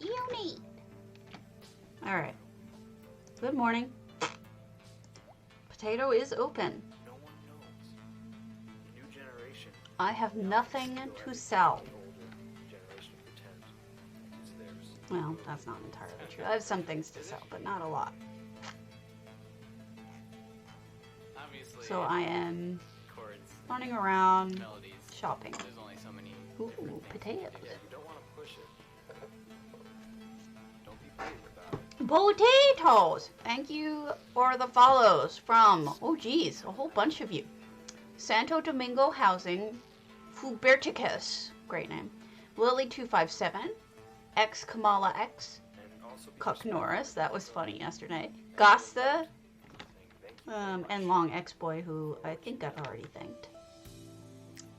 you need? Alright. Good morning. Potato is open. No one knows. The new generation. I have nothing to sell. The older generation pretend it's theirs. Well, that's not entirely true. I have some things to sell, but not a lot. Obviously, So I am chords, running around melodies. shopping. There's only so many. Ooh, potatoes. You don't want to push it. Don't be brave about it. Potatoes! Thank you for the follows from, oh geez, a whole bunch of you. Santo Domingo Housing, Fuberticus, great name. Lily257, X Kamala X, And also be Cuck Norris, that was funny yesterday. Gasta, and Long X-Boy, who I think I've already thanked.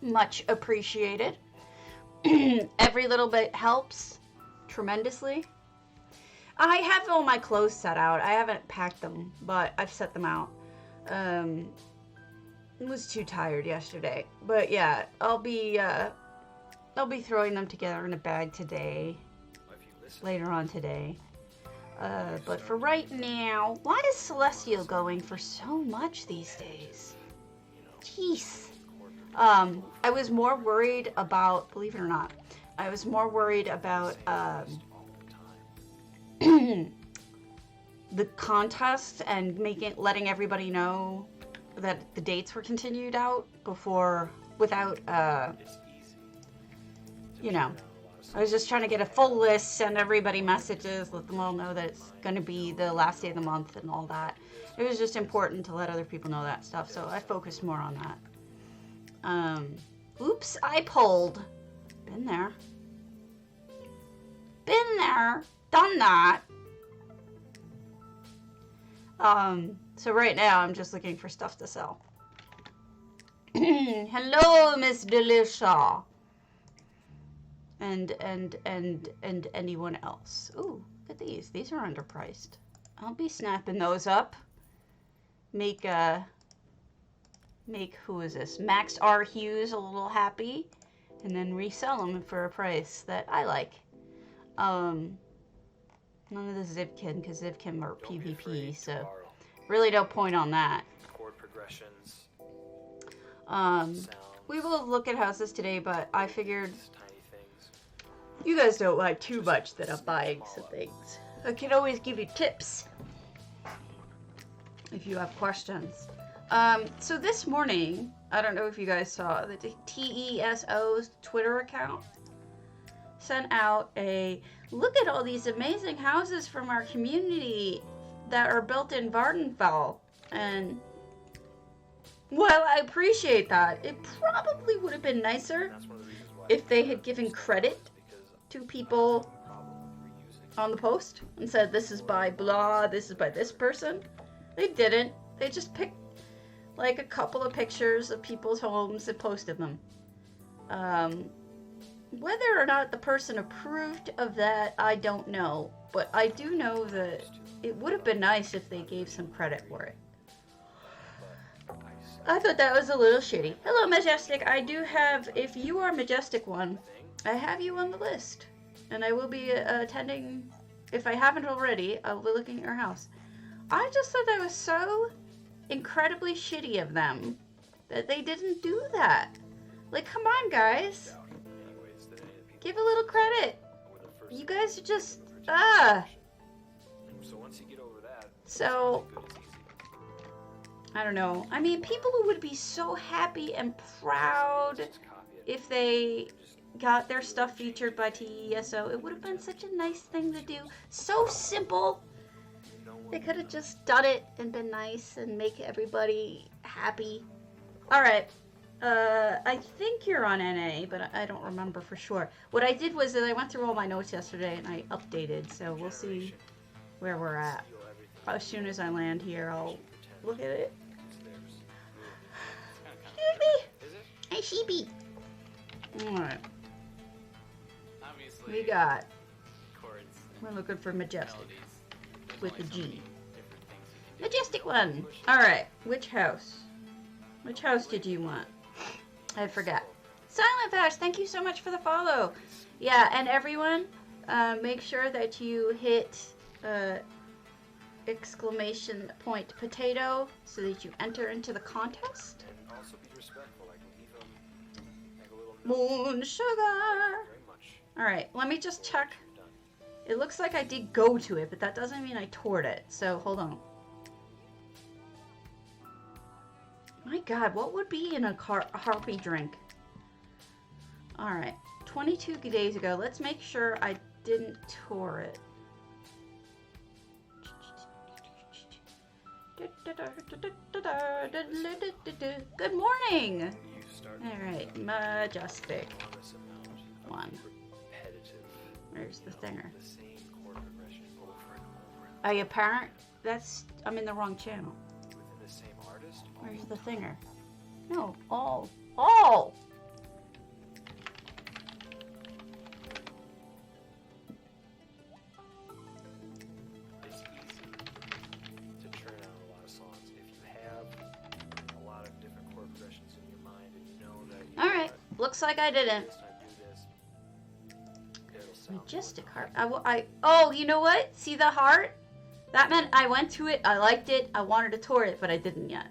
Much appreciated. Every little bit helps tremendously. I have all my clothes set out. I haven't packed them, but I've set them out. Was too tired yesterday, but yeah, I'll be throwing them together in a bag today, later on today. But for right now, why is Celestial going for so much these days? Jeez. I was more worried about, believe it or not, I was more worried about the contest and letting everybody know that the dates were continued out without you know, I was just trying to get a full list, send everybody messages, let them all know that it's going to be the last day of the month and all that. It was just important to let other people know that stuff, so I focused more on that. Oops, I pulled. Been there. Been there. Done that. So right now I'm just looking for stuff to sell. Hello, Miss Delisha. And anyone else. Ooh, look at these. These are underpriced. I'll be snapping those up. Make who is this? Max R. Hughes a little happy. And then resell them for a price that I like. None of the Zivkin, because Zivkin are PvP, so really no point on that. Chord progressions. We will look at houses today, but I figured Tiny things. you guys don't like too much that I'm buying some things. I can always give you tips if you have questions. So this morning, I don't know if you guys saw, the TESO's Twitter account sent out a look at all these amazing houses from our community that are built in Vardenfell. And while I appreciate that, it probably would have been nicer if they had given credit to people on the post and said, this is by blah, this is by this person. They didn't. They just picked like a couple of pictures of people's homes and posted them. Whether or not the person approved of that, I don't know. But I do know that it would have been nice if they gave some credit for it. I thought that was a little shitty. Hello, Majestic. I do have, if you are Majestic One, I have you on the list. And I will be attending, if I haven't already, I'll be looking at your house. I just thought that was so incredibly shitty of them that they didn't do that. Like, come on, guys. Give a little credit. You guys are just, So once you get over that, So, I don't know. I mean, people would be so happy and proud if they got their stuff featured by TESO. It would have been such a nice thing to do. So simple. They could have just done it and been nice and make everybody happy. Alright. I think you're on NA, but I don't remember for sure. What I did was that I went through all my notes yesterday and I updated, so we'll see where we're at. As soon as I land here, I'll look at it. Excuse me! Hey, sheepy! Alright. We got... We're looking for Majestic. With the G. Majestic One! Alright, which house? Which house did you want? I forgot. Silent Fast, thank you so much for the follow. Yeah, and everyone, Make sure that you hit exclamation point potato so that you enter into the contest. And also be respectful. Like leave them like a little Moon sugar. very much. All right, let me just check. Done. It looks like I did go to it, but that doesn't mean I toured it. So hold on. My God, what would be in a harpy drink? All right, 22 days ago. Let's make sure I didn't tour it. Good morning. You start All right, majestic. enormous amount of One. repetitive. Where's the thinger? The same chord progression over and over. Are you apparent? I'm in the wrong channel. Within the same artist. Where's the thinger? No, all. It's easy to churn out a lot of songs if you have a lot of different chord progressions in your mind and you know that. You All right, looks like I didn't. This time do this. It'll sound Majestic heart. Oh, you know what? See the heart? That meant I went to it, I liked it, I wanted to tour it, but I didn't yet.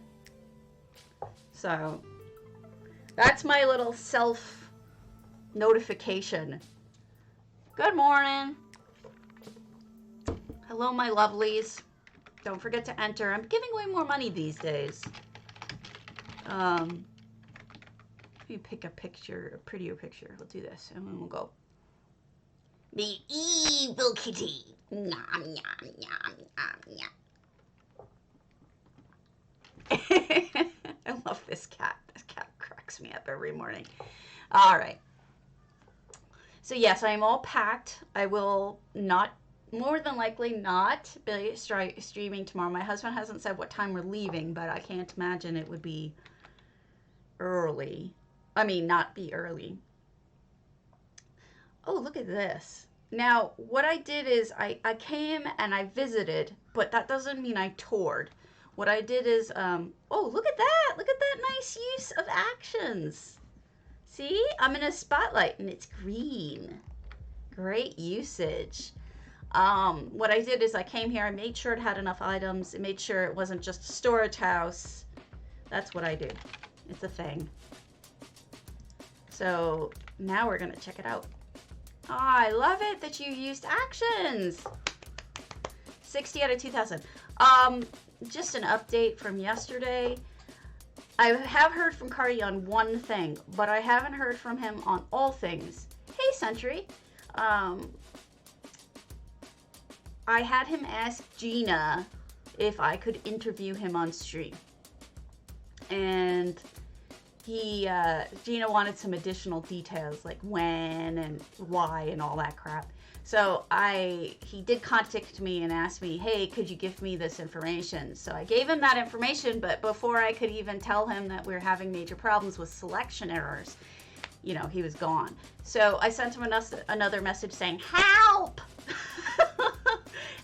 So, that's my little self notification. Good morning. Hello, my lovelies. Don't forget to enter. I'm giving away more money these days. Let me pick a picture, a prettier picture. We'll do this, and then we'll go. The evil kitty. Nom, nom, nom, nom, nom. I love this cat. This cat cracks me up every morning. All right. So yes, I am all packed. I will not, more than likely not be streaming tomorrow. My husband hasn't said what time we're leaving, but I can't imagine it would be early. I mean, not be early. Oh, look at this. Now, what I did is I came and I visited, but that doesn't mean I toured. What I did is, oh, look at that. Look at that nice use of actions. See? I'm in a spotlight and it's green. Great usage. What I did is I came here, I made sure it had enough items. I made sure it wasn't just a storage house. That's what I do. It's a thing. So now we're going to check it out. Oh, I love it that you used actions. 60 out of 2,000. Just an update from yesterday. I have heard from Cardi on one thing, but I haven't heard from him on all things. Hey, Sentry. I had him ask Gina if I could interview him on stream. And Gina wanted some additional details, like when and why and all that crap. So he did contact me and asked me, hey, could you give me this information? So I gave him that information, but before I could even tell him that we're having major problems with selection errors, you know, he was gone. So I sent him another message saying, help!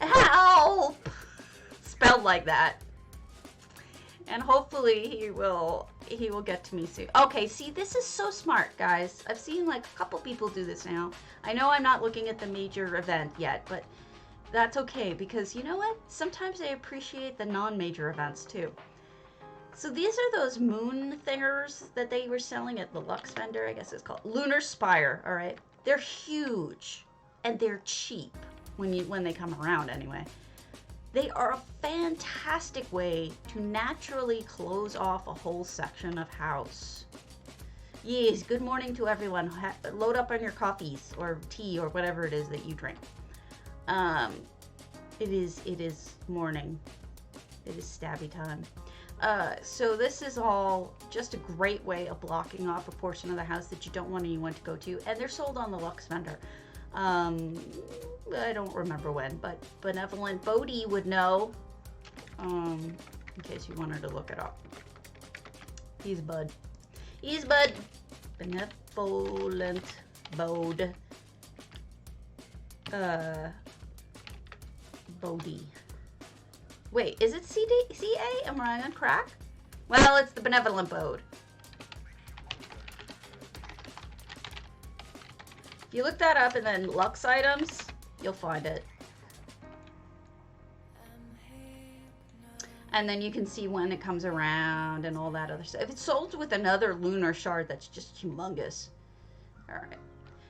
Help! Spelled like that. And hopefully he will get to me soon. Okay, see, this is so smart, guys. I've seen like a couple people do this now. I know I'm not looking at the major event yet, but that's okay because you know what? Sometimes I appreciate the non-major events too. So these are those moon thingers that they were selling at the Lux vendor, I guess it's called. Lunar Spire, all right? They're huge and they're cheap when they come around anyway. They are a fantastic way to naturally close off a whole section of house. Yes, good morning to everyone. Load up on your coffees or tea or whatever it is that you drink. It is morning. It is stabby time. So this is all just a great way of blocking off a portion of the house that you don't want anyone to go to. And they're sold on the Lux vendor. I don't remember when, but Benevolent Bodhi would know, in case you wanted to look it up. He's Bud. Benevolent Bode. Bodhi. Wait, is it CA? Am I on crack? Well, it's the Benevolent Bode. If you look that up and then Lux items, you'll find it. And then you can see when it comes around and all that other stuff. If it's sold with another lunar shard, that's just humongous. All right.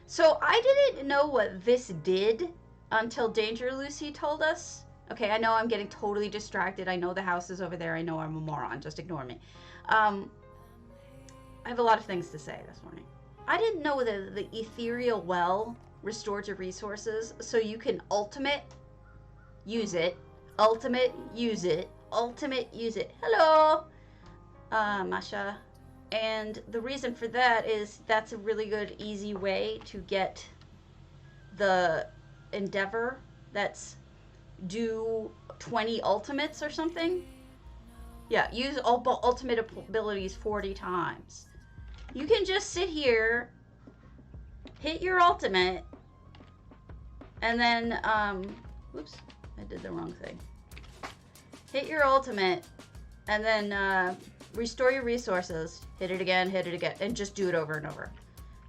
So I didn't know what this did until Danger Lucy told us. Okay, I know I'm getting totally distracted. I know the house is over there. I know I'm a moron. Just ignore me. I have a lot of things to say this morning. I didn't know that the ethereal well restorative resources, so you can ultimate, use it, ultimate, use it, ultimate, use it. Hello, Masha. And the reason for that is that's a really good, easy way to get the endeavor that's do 20 ultimates or something. Yeah, use ultimate abilities 40 times. You can just sit here, hit your ultimate, and then, whoops, I did the wrong thing. Hit your ultimate, and then restore your resources, hit it again, and just do it over and over.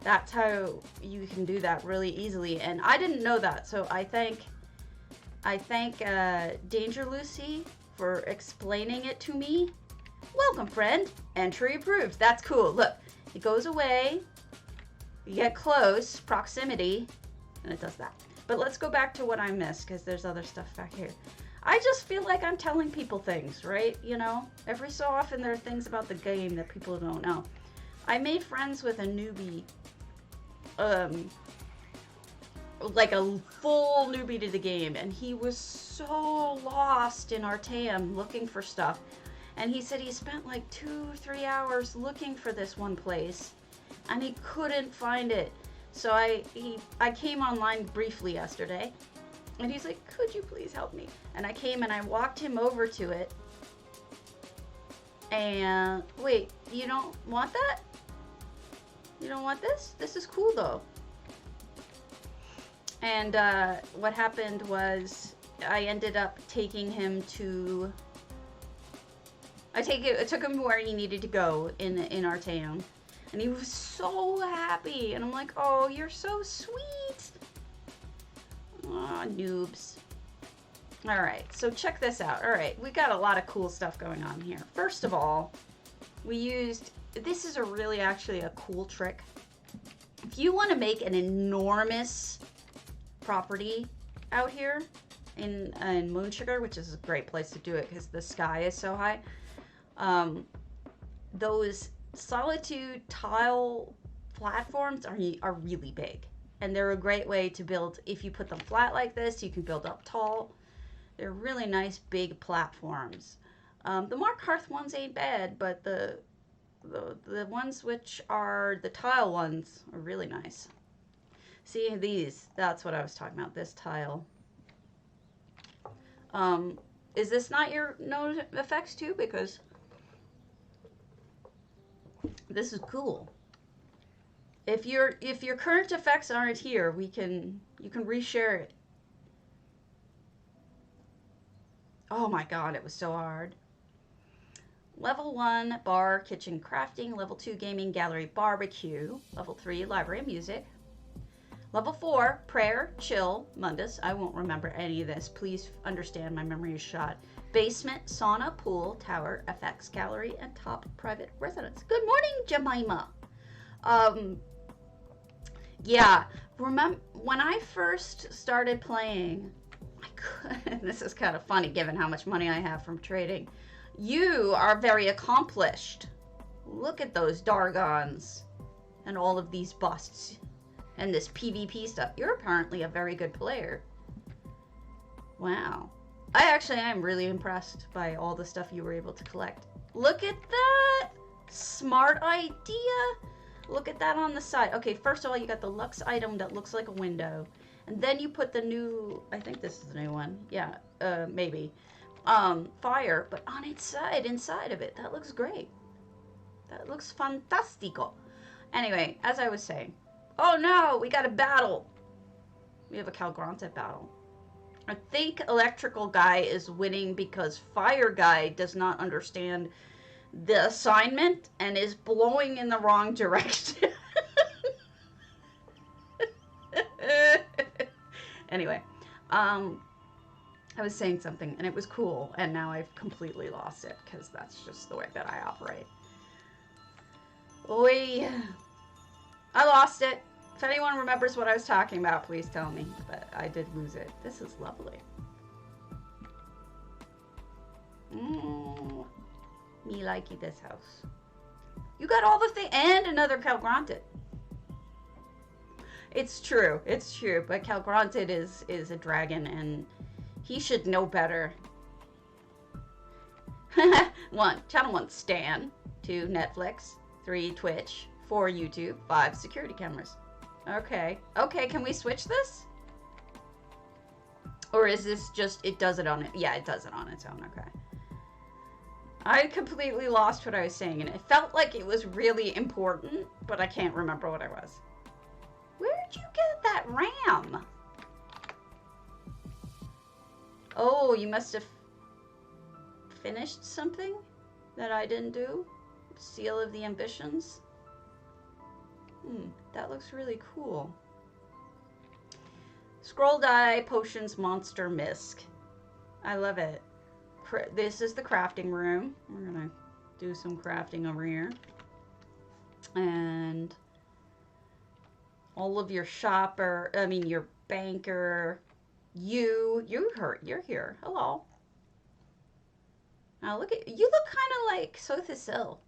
That's how you can do that really easily, and I didn't know that, so I thank Danger Lucy for explaining it to me. Welcome, friend. Entry approved. That's cool. Look, it goes away. You get close, proximity, and it does that. But let's go back to what I missed, because there's other stuff back here. I just feel like I'm telling people things, right? You know, every so often there are things about the game that people don't know. I made friends with a newbie, like a full newbie to the game, and he was so lost in Artaeum looking for stuff. And he said he spent like 2-3 hours looking for this one place, and he couldn't find it. So I came online briefly yesterday, and he's like, could you please help me? And I came and I walked him over to it. And wait, you don't want that? You don't want this? This is cool though. And what happened was I ended up taking him to, I took him where he needed to go in Artaeum. And he was so happy. And I'm like, oh, you're so sweet. Aw, noobs. All right, so check this out. All right, we got a lot of cool stuff going on here. First of all, we used, this is actually a cool trick. If you want to make an enormous property out here in Moonsugar, which is a great place to do it because the sky is so high, those solitude tile platforms are really big, and they're a great way to build. If you put them flat like this, you can build up tall. They're really nice big platforms. The Mark Hearth ones ain't bad, but the ones which are the tile ones are really nice. See these, that's what I was talking about, this tile. Is this not your node effects too? Because this is cool. If your current effects aren't here, you can reshare it. Oh my god, it was so hard. Level 1, bar, kitchen, crafting. Level 2, gaming, gallery, barbecue. Level 3, library and music. Level 4, prayer, chill, mundus. I won't remember any of this. Please understand my memory is shot. Basement, sauna, pool, tower, FX, gallery, and top private residence. Good morning, Jemima. Yeah, remember when I first started playing, this is kind of funny given how much money I have from trading. You are very accomplished. Look at those Dargons and all of these busts and this PvP stuff. You're apparently a very good player. Wow. I actually am really impressed by all the stuff you were able to collect. Look at that! Smart idea! Look at that on the side. Okay, first of all, you got the Lux item that looks like a window. And then you put the new, I think this is the new one. Yeah, maybe. Fire, but on its side, inside of it. That looks great. That looks fantastico. Anyway, as I was saying. Oh no, we got a battle. We have a Calgrante battle. I think electrical guy is winning because fire guy does not understand the assignment and is blowing in the wrong direction. Anyway, I was saying something, and it was cool, and now I've completely lost it, because that's just the way that I operate. I lost it. If anyone remembers what I was talking about, please tell me, but I did lose it. This is lovely. Me likey this house. You got all the thing and another Calgranted. It's true, but Calgranted is a dragon, and he should know better. 1. Channel 1, Stan. 2. Netflix. 3. Twitch. 4. YouTube. 5. Security cameras. Okay. Okay, can we switch this? Or is this just, it does it on it? Yeah, it does it on its own, okay. I completely lost what I was saying, and it felt like it was really important, but I can't remember what it was. Where'd you get that RAM? Oh, you must have finished something that I didn't do? Seal of the Ambitions? That looks really cool. Scroll die, potions, monster, misc. I love it. This is the crafting room. We're gonna do some crafting over here. And all of your your banker, you're here. Hello. Now you look kind of like Sothis Hill.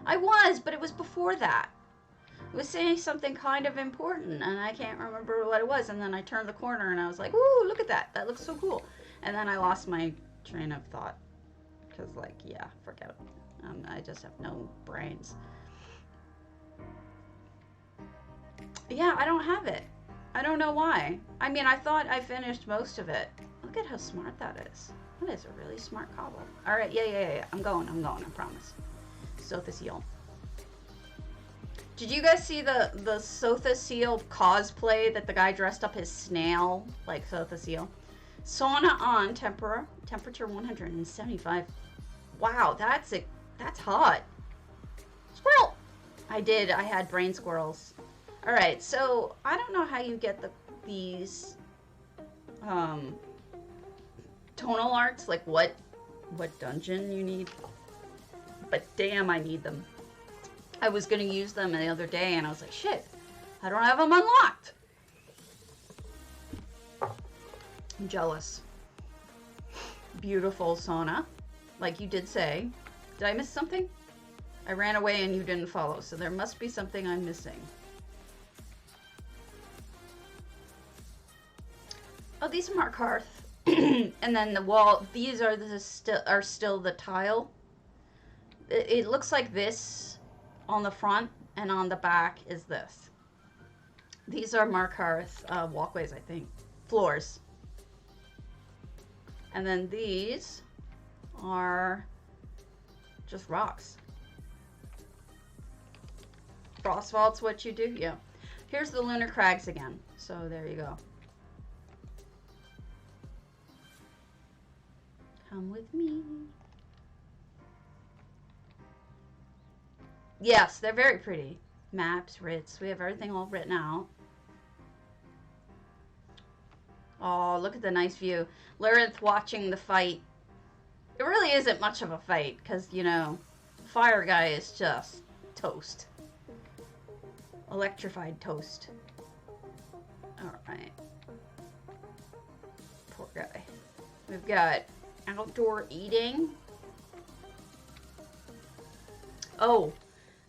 I was, but it was before that. It was saying something kind of important, and I can't remember what it was. And then I turned the corner, and I was like, "Ooh, look at that! That looks so cool." And then I lost my train of thought, because, like, yeah, forget it. I just have no brains. Yeah, I don't have it. I don't know why. I mean, I thought I finished most of it. Look at how smart that is. That is a really smart cobble. All right, yeah. I'm going, I promise. Sothis Seal. Did you guys see the Sothis Seal cosplay that the guy dressed up his snail like Sothis Seal? Sauna on, temperature 175. Wow, that's hot. Squirrel! I had brain squirrels. All right, so I don't know how you get these tonal arts, like what dungeon you need, but damn, I need them. I was gonna use them the other day, and I was like, shit, I don't have them unlocked. I'm jealous. Beautiful sauna, like you did say. Did I miss something? I ran away and you didn't follow, so there must be something I'm missing. Oh, these are Mark Hearth. And then the wall, these are still the tile. It looks like this on the front, and on the back is this. These are Mark Hearth walkways, I think. Floors. And then these are just rocks. Frost vault's what you do? Yeah. Here's the Lunar Crags again. So there you go. Come with me. Yes, they're very pretty. Maps, writs. We have everything all written out. Oh, look at the nice view. Lyrith watching the fight. It really isn't much of a fight, because, you know, fire guy is just toast. Electrified toast. Alright. Poor guy. We've got outdoor eating. Oh,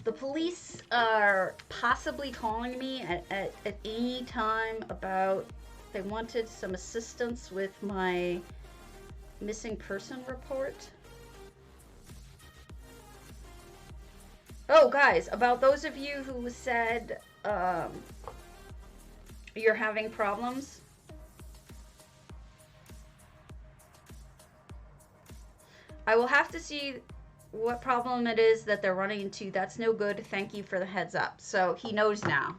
the police are possibly calling me at any time about, they wanted some assistance with my missing person report. Oh, guys, about those of you who said you're having problems. I will have to see what problem it is that they're running into. That's no good. Thank you for the heads up. So he knows now.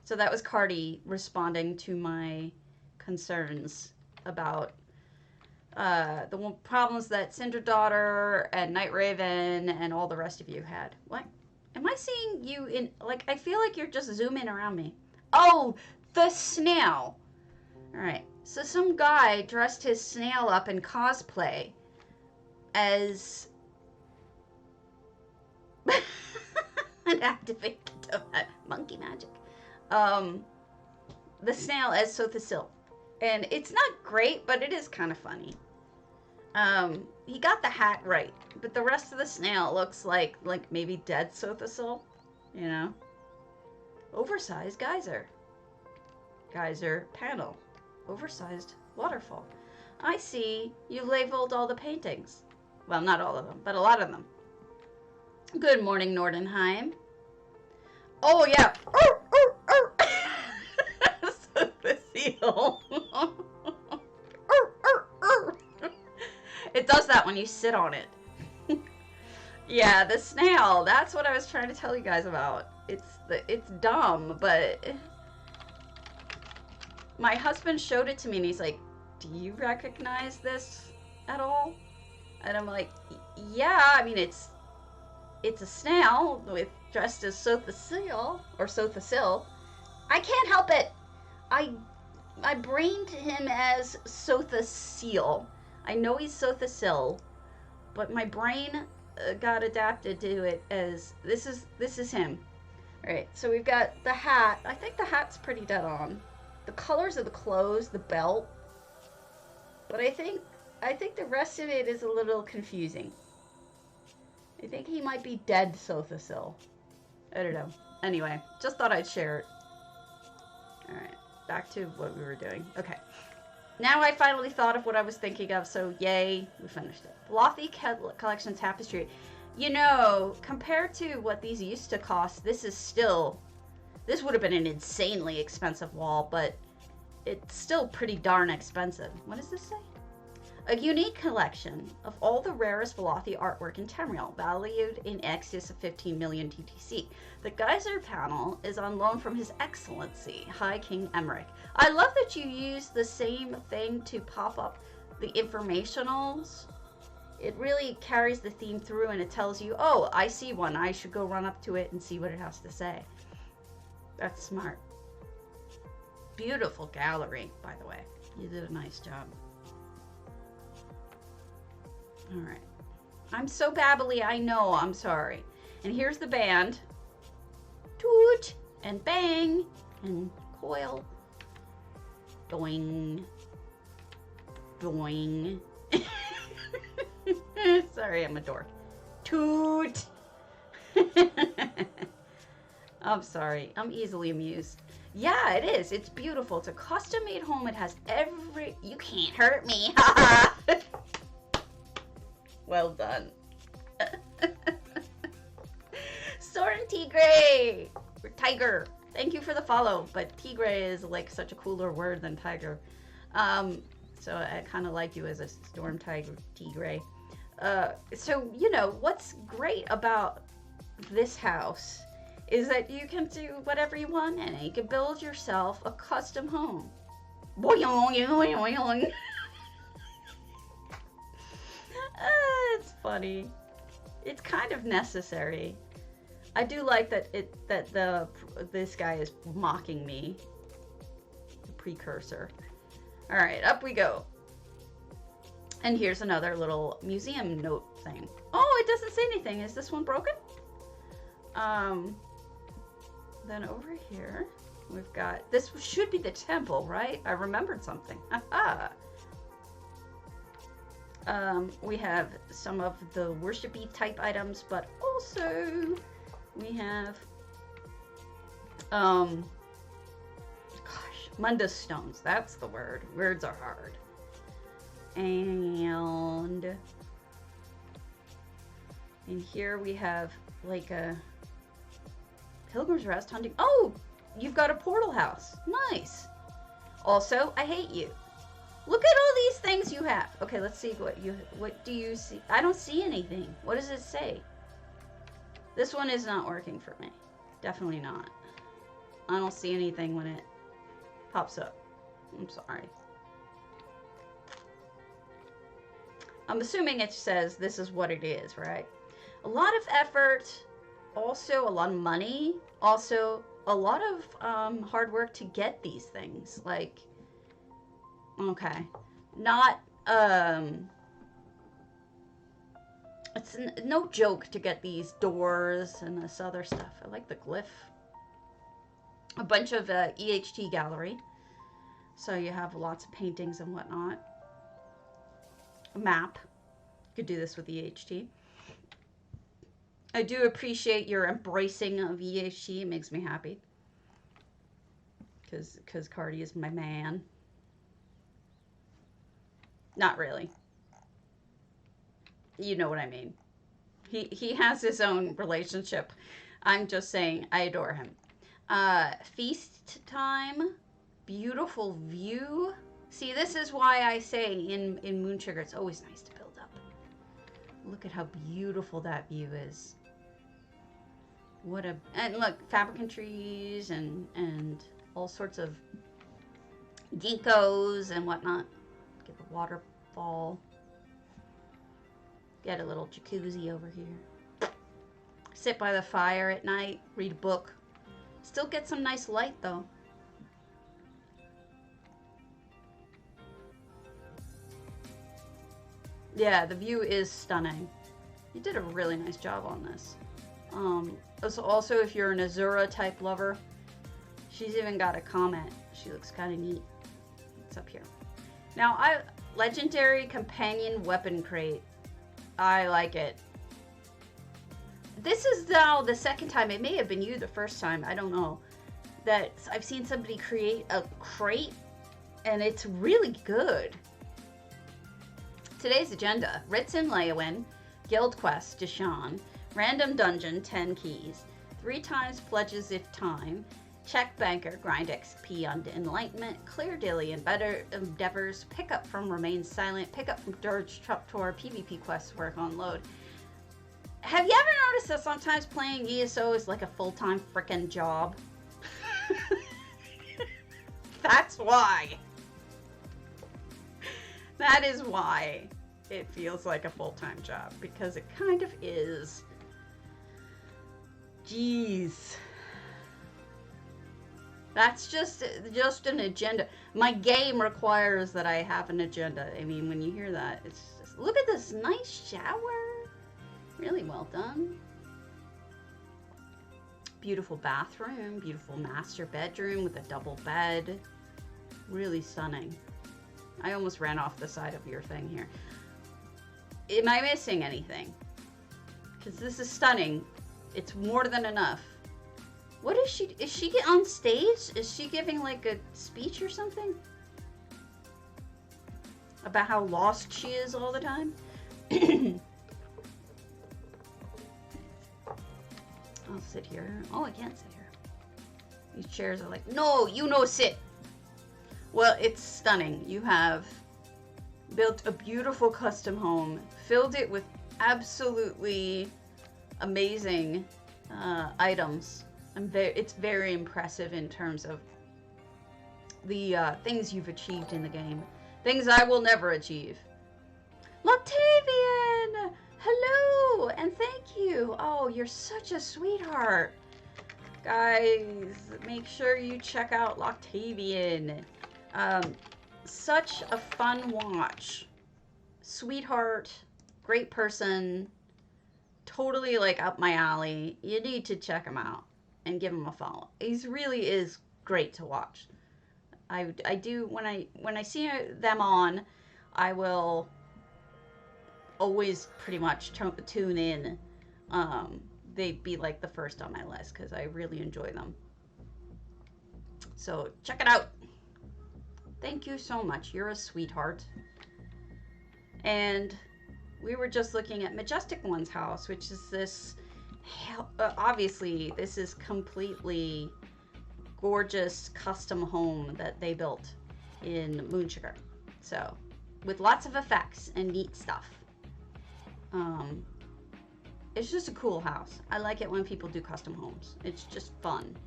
So that was Cardi responding to my concerns about the problems that Cinder Daughter and Night Raven and all the rest of you had. What? Am I seeing you in, like, I feel like you're just zooming around me. Oh, The snail. Alright, so some guy dressed his snail up in cosplay as an activated monkey magic. The snail as Sothasil. And it's not great, but it is kind of funny. He got the hat right, but the rest of the snail looks like maybe dead Sothasil, you know? Oversized geyser. Geyser panel. Oversized waterfall. I see you've labeled all the paintings. Well, not all of them, but a lot of them. Good morning, Nordenheim. Oh, yeah. So the seal. It does that when you sit on it. Yeah, the snail. That's what I was trying to tell you guys about. It's dumb, but my husband showed it to me and he's like, "Do you recognize this at all?" And I'm like, "Yeah, I mean it's a snail dressed as Sothasil or Sothasil. I can't help it. I brained him as Sothasil. I know he's Sothasil, but my brain got adapted to it as this is him." All right, so we've got the hat. I think the hat's pretty dead on. The colors of the clothes, the belt, but I think the rest of it is a little confusing. I think he might be dead Sothasil. I don't know. Anyway, just thought I'd share it. All right, back to what we were doing. Okay. Now I finally thought of what I was thinking of, so yay, we finished it. Lofty Collection Tapestry. You know, compared to what these used to cost, this would have been an insanely expensive wall, but it's still pretty darn expensive. What does this say? A unique collection of all the rarest Velothi artwork in Tamriel, valued in excess of 15 million TTC. The geyser panel is on loan from His Excellency, High King Emmerich. I love that you use the same thing to pop up the informationals. It really carries the theme through and it tells you, oh, I see one. I should go run up to it and see what it has to say. That's smart. Beautiful gallery, by the way. You did a nice job. All right. I'm so babbly, I know, I'm sorry. And here's the band. Toot and bang and coil. Doing. Doing. Sorry, I'm a dork. Toot. I'm sorry. I'm easily amused. Yeah, it is. It's beautiful. It's a custom-made home. It has every... You can't hurt me. Well done. Soren Tigre. Or Tiger. Thank you for the follow. But Tigre is like such a cooler word than tiger. So I kind of like you as a storm tigre. So, you know, what's great about this house is that you can do whatever you want in it. You can build yourself a custom home. It's funny. It's kind of necessary. I do like that this guy is mocking me. The precursor. All right, up we go. And here's another little museum note thing. Oh, it doesn't say anything. Is this one broken? Then over here, we've got, this should be the temple, right? I remembered something. Aha. We have some of the worshipy type items, but also we have, gosh, Mundus stones. That's the word. Words are hard. And in here we have like a Pilgrim's Rest hunting. Oh, you've got a portal house. Nice. Also, I hate you. Look at all these things you have. Okay, let's see what do you see? I don't see anything. What does it say? This one is not working for me. Definitely not. I don't see anything when it pops up. I'm sorry. I'm assuming it says this is what it is, right? A lot of effort, also a lot of money, also a lot of hard work to get these things. Like, okay, not it's no joke to get these doors and this other stuff. I like the glyph. A bunch of EHT gallery, so you have lots of paintings and whatnot. A map. You could do this with EHT. I do appreciate your embracing of EHT. It makes me happy. Because Cardi is my man. Not really. You know what I mean. He has his own relationship. I'm just saying I adore him. Feast time. Beautiful view. See, this is why I say in moonsugar it's always nice to build up. Look at how beautiful that view is. What a, and look, fabricant trees and all sorts of ginkgos and whatnot. Get a waterfall. Get a little jacuzzi over here. Sit by the fire at night, read a book. Still get some nice light though. Yeah, the view is stunning. You did a really nice job on this. Also, if you're an Azura type lover, she's even got a comment. She looks kind of neat. It's up here. Now, legendary companion weapon crate. I like it. This is now the second time. It may have been you the first time. I don't know. That I've seen somebody create a crate, and it's really good. Today's agenda: Ritz and Leowin, Guild Quest, Deshawn, Random Dungeon, 10 keys, 3 times pledges if time, check banker, grind XP on Enlightenment, clear daily and better endeavors, pick up from Remain Silent, pick up from Dirge Traptor, PvP quests, work on load. Have you ever noticed that sometimes playing ESO is like a full-time frickin' job? That's why. That is why it feels like a full-time job, because it kind of is. Jeez. That's just an agenda. My game requires that I have an agenda. I mean, when you hear that, it's just, look at this nice shower. Really well done. Beautiful bathroom, beautiful master bedroom with a double bed. Really stunning. I almost ran off the side of your thing here. Am I missing anything? Because this is stunning. It's more than enough. What is she on stage? Is she giving like a speech or something? About how lost she is all the time? I'll sit here. Oh, I can't sit here. These chairs are like, no, you no sit. Well, it's stunning. You have built a beautiful custom home, filled it with absolutely amazing items. It's very impressive in terms of the things you've achieved in the game. Things I will never achieve. Loctavian! Hello! And thank you! Oh, you're such a sweetheart. Guys, make sure you check out Loctavian. Such a fun watch. Sweetheart. Great person. Totally like up my alley. You need to check him out and give him a follow. He really is great to watch. I do, when I see them on, I will always pretty much tune in. They'd be like the first on my list because I really enjoy them. So check it out. Thank you so much. You're a sweetheart. And we were just looking at Majestic One's house, which is this, obviously, this is completely gorgeous custom home that they built in Moonsugar. So, with lots of effects and neat stuff. It's just a cool house. I like it when people do custom homes. It's just fun.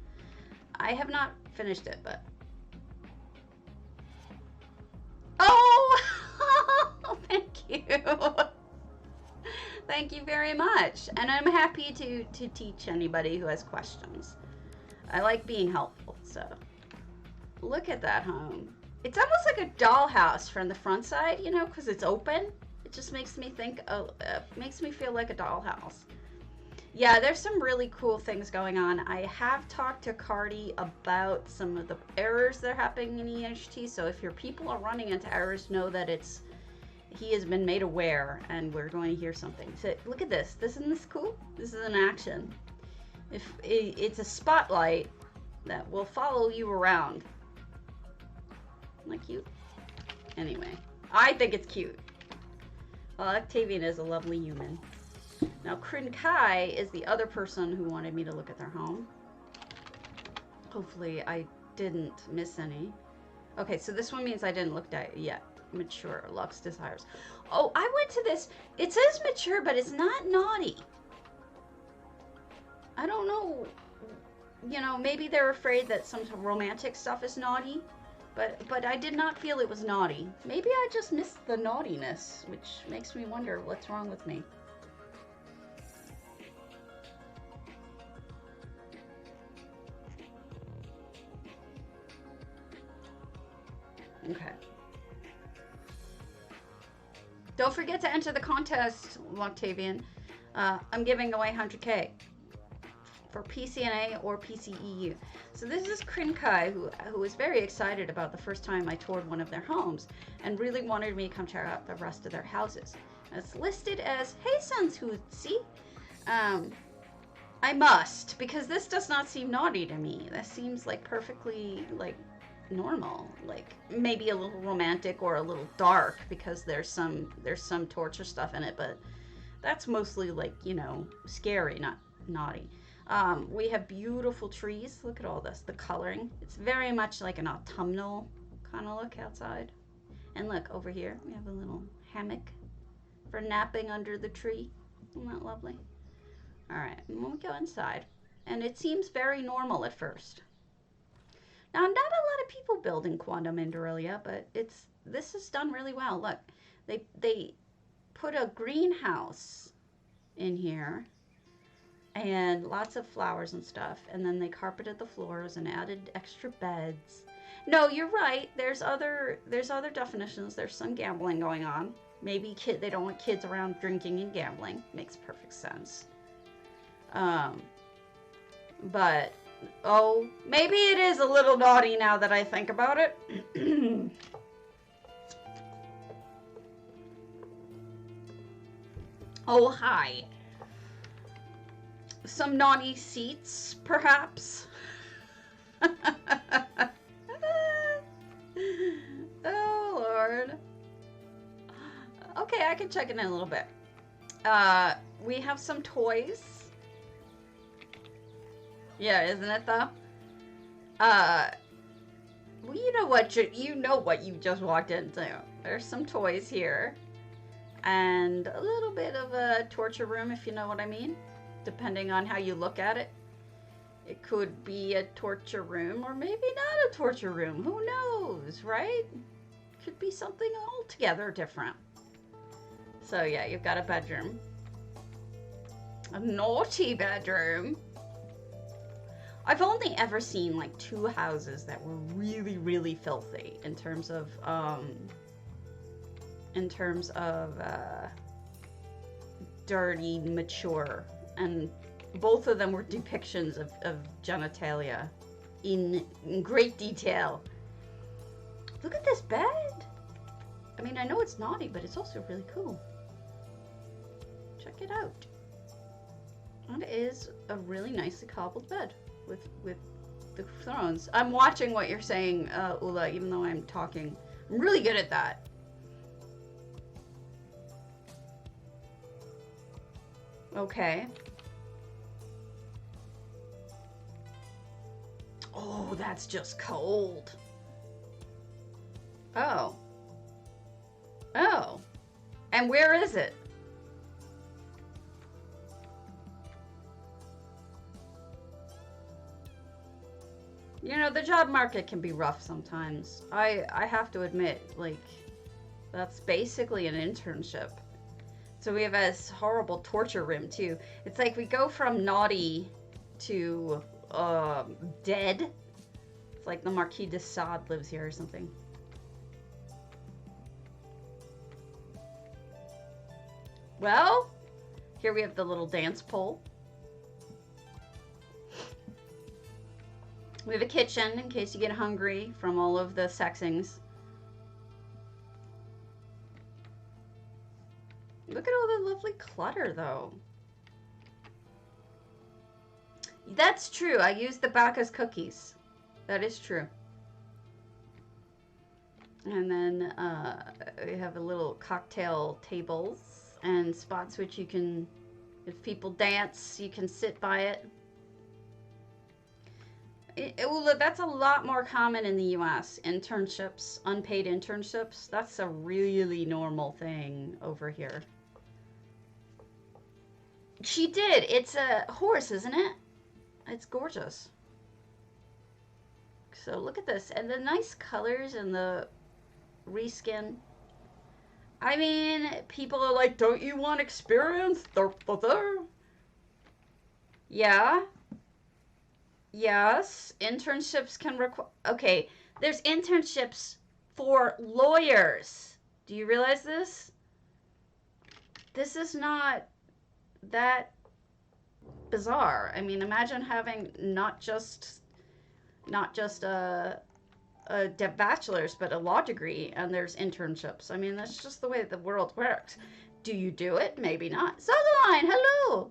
I have not finished it, but... Oh! Thank you! Thank you very much. And I'm happy to teach anybody who has questions. I like being helpful, so. Look at that home. It's almost like a dollhouse from the front side, you know, because it's open. It just makes me think, makes me feel like a dollhouse. Yeah, there's some really cool things going on. I have talked to Cardi about some of the errors that are happening in EHT, so if your people are running into errors, know that he has been made aware, and we're going to hear something. So look at this. Isn't this cool? This is an action. It's a spotlight that will follow you around. Isn't that cute? Anyway, I think it's cute. Well, Octavian is a lovely human. Now, Kryn Kai is the other person who wanted me to look at their home. Hopefully, I didn't miss any. Okay, so this one means I didn't look at it yet. Mature, Lux Desires. Oh, I went to this. It says mature, but it's not naughty. I don't know. You know, maybe they're afraid that some romantic stuff is naughty. But I did not feel it was naughty. Maybe I just missed the naughtiness, which makes me wonder what's wrong with me. Okay. Don't forget to enter the contest, Octavian. I'm giving away 100K for PCNA or PCEU. So this is Kryn Kai, who was very excited about the first time I toured one of their homes and really wanted me to come check out the rest of their houses. And it's listed as, hey Sanshutsi. I must, because this does not seem naughty to me. That seems like perfectly, like, normal, like maybe a little romantic or a little dark because there's some torture stuff in it, but that's mostly like, you know, scary, not naughty. We have beautiful trees. Look at all this, the coloring. It's very much like an autumnal kind of look outside. And look over here, we have a little hammock for napping under the tree. Isn't that lovely? All right, we'll go inside, and it seems very normal at first. Now, not a lot of people build in Quondam and Dorelia, but this is done really well. Look, they put a greenhouse in here and lots of flowers and stuff, and then they carpeted the floors and added extra beds. No, you're right. There's other definitions. There's some gambling going on. Maybe they don't want kids around drinking and gambling. Makes perfect sense. But oh, maybe it is a little naughty now that I think about it. Oh, hi. Some naughty seats, perhaps. Oh, Lord. Okay, I can check it in a little bit. We have some toys. Yeah, isn't it though? Well, you know what you just walked into. There's some toys here, and a little bit of a torture room, if you know what I mean. Depending on how you look at it, it could be a torture room, or maybe not a torture room. Who knows, right? Could be something altogether different. So yeah, you've got a bedroom, a naughty bedroom. I've only ever seen like 2 houses that were really, really filthy in terms of dirty, mature, and both of them were depictions of genitalia in great detail. Look at this bed. I mean, I know it's naughty, but it's also really cool. Check it out. That is a really nicely cobbled bed. With the thrones. I'm watching what you're saying, Ula, even though I'm talking. I'm really good at that. Okay. Oh, that's just cold. Oh. Oh. And where is it? You know, the job market can be rough sometimes. I have to admit, like, that's basically an internship. So we have this horrible torture room, too. It's like we go from naughty to dead. It's like the Marquis de Sade lives here or something. Well, here we have the little dance pole. We have a kitchen in case you get hungry from all of the sexings. Look at all the lovely clutter, though. That's true. I used the Bacchus cookies. That is true. And then we have a little cocktail tables and spots which you can, if people dance, you can sit by it. That's a lot more common in the US. Internships, unpaid internships. That's a really normal thing over here. She did. It's a horse, isn't it? It's gorgeous. So look at this. And the nice colors and the reskin. I mean, people are like, don't you want experience? Yeah. Yes. Internships can require... Okay. There's internships for lawyers. Do you realize this? This is not that bizarre. I mean, imagine having not just a bachelor's, but a law degree, and there's internships. I mean, that's just the way the world works. Do you do it? Maybe not. Sutherline, hello!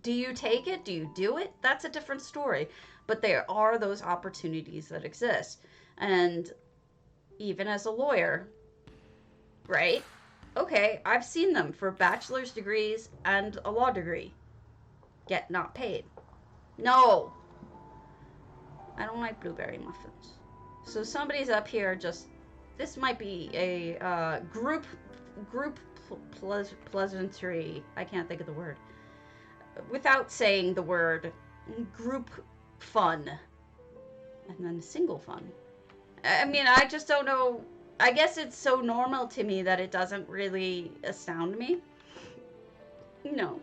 Do you take it? Do you do it? That's a different story. But there are those opportunities that exist. And even as a lawyer, right? Okay, I've seen them for bachelor's degrees and a law degree. Get not paid. No! I don't like blueberry muffins. So somebody's up here just... This might be a group pleasantry. I can't think of the word. Without saying the word, group fun. And then single fun. I mean, I just don't know. I guess it's so normal to me that it doesn't really astound me. No.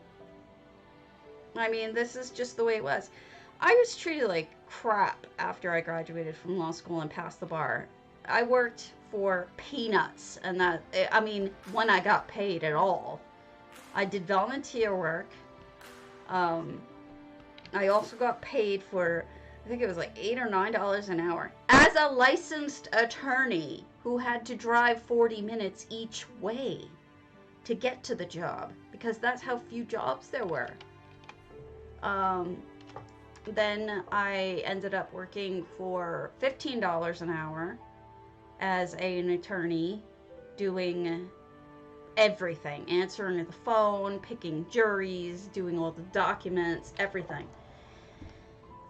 I mean, this is just the way it was. I was treated like crap after I graduated from law school and passed the bar. I worked for peanuts, and that, I mean, when I got paid at all. I did volunteer work. I also got paid for, I think it was like $8 or $9 an hour as a licensed attorney who had to drive 40 minutes each way to get to the job because that's how few jobs there were. Then I ended up working for $15 an hour as an attorney, doing everything, answering the phone, picking juries, doing all the documents, everything.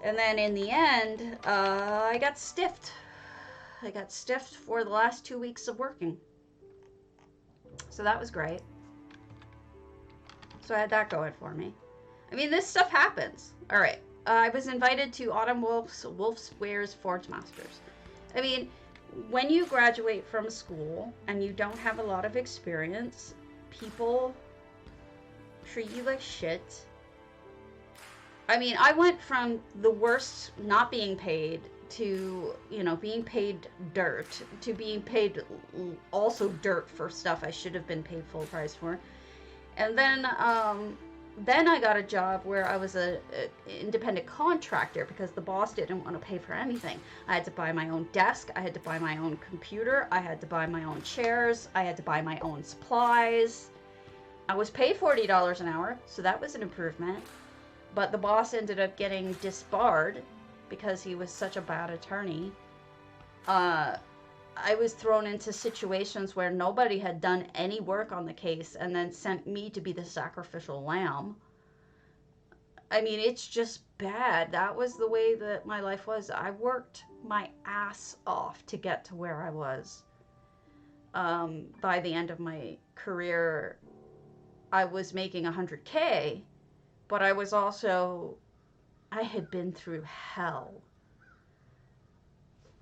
And then in the end, I got stiffed. I got stiffed for the last 2 weeks of working. So that was great. So I had that going for me. I mean, this stuff happens. All right. I was invited to Autumn Wolf's Ware's Forgemasters. I mean, when you graduate from school and you don't have a lot of experience, people treat you like shit. I mean, I went from the worst not being paid to, you know, being paid dirt to being paid also dirt for stuff I should have been paid full price for. And then I got a job where I was an independent contractor because the boss didn't want to pay for anything. I had to buy my own desk. I had to buy my own computer. I had to buy my own chairs. I had to buy my own supplies. I was paid $40 an hour, so that was an improvement. But the boss ended up getting disbarred because he was such a bad attorney. I was thrown into situations where nobody had done any work on the case and then sent me to be the sacrificial lamb. I mean, it's just bad. That was the way that my life was. I worked my ass off to get to where I was. By the end of my career, I was making $100K, but I was also, I had been through hell.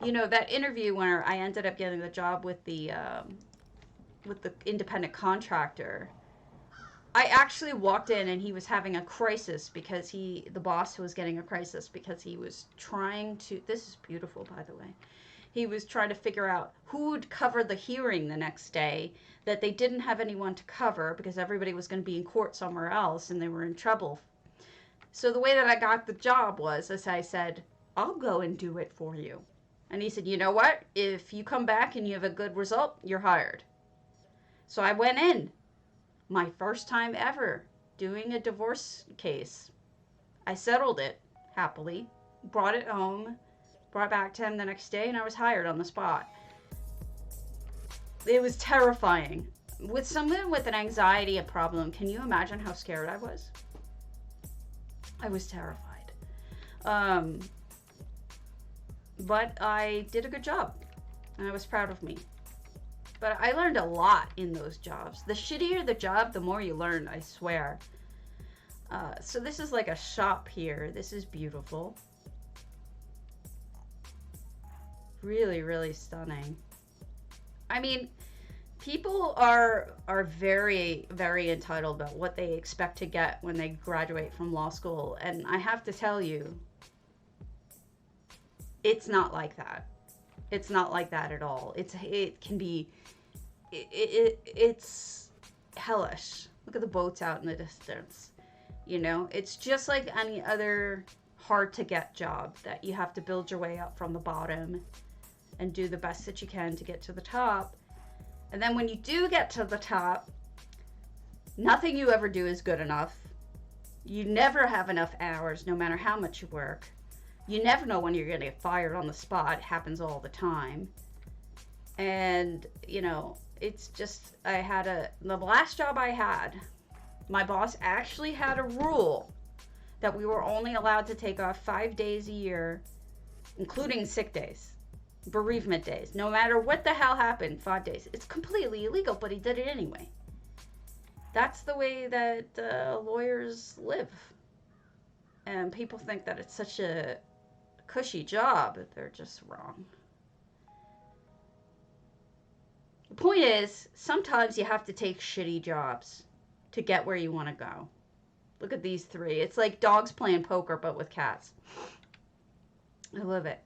You know, that interview where I ended up getting the job with the independent contractor, I actually walked in and he was having a crisis because the boss was getting a crisis because he was trying to, this is beautiful, by the way. He was trying to figure out who would cover the hearing the next day that they didn't have anyone to cover because everybody was going to be in court somewhere else and they were in trouble. So the way that I got the job was, as I said, I'll go and do it for you. And he said, you know what? If you come back and you have a good result, you're hired. So I went in. My first time ever doing a divorce case. I settled it happily, brought it home, brought it back to him the next day, and I was hired on the spot. It was terrifying. With someone with an anxiety problem, can you imagine how scared I was? I was terrified. But I did a good job, and I was proud of me. But I learned a lot in those jobs. The shittier the job, the more you learn, I swear. So this is like a shop here. This is beautiful. Really, really stunning. I mean, people are very, very entitled about what they expect to get when they graduate from law school. And I have to tell you, it's not like that. It's not like that at all. It can be... It's hellish. Look at the boats out in the distance. You know, it's just like any other hard to get job that you have to build your way up from the bottom and do the best that you can to get to the top. And then when you do get to the top, nothing you ever do is good enough. You never have enough hours, no matter how much you work. You never know when you're going to get fired on the spot. It happens all the time. And, you know, it's just, the last job I had, my boss actually had a rule that we were only allowed to take off 5 days a year, including sick days, bereavement days. No matter what the hell happened, 5 days. It's completely illegal, but he did it anyway. That's the way that lawyers live. And people think that it's such a cushy job. They're just wrong. The point is, sometimes you have to take shitty jobs to get where you want to go. Look at these three. It's like dogs playing poker, but with cats. I love it.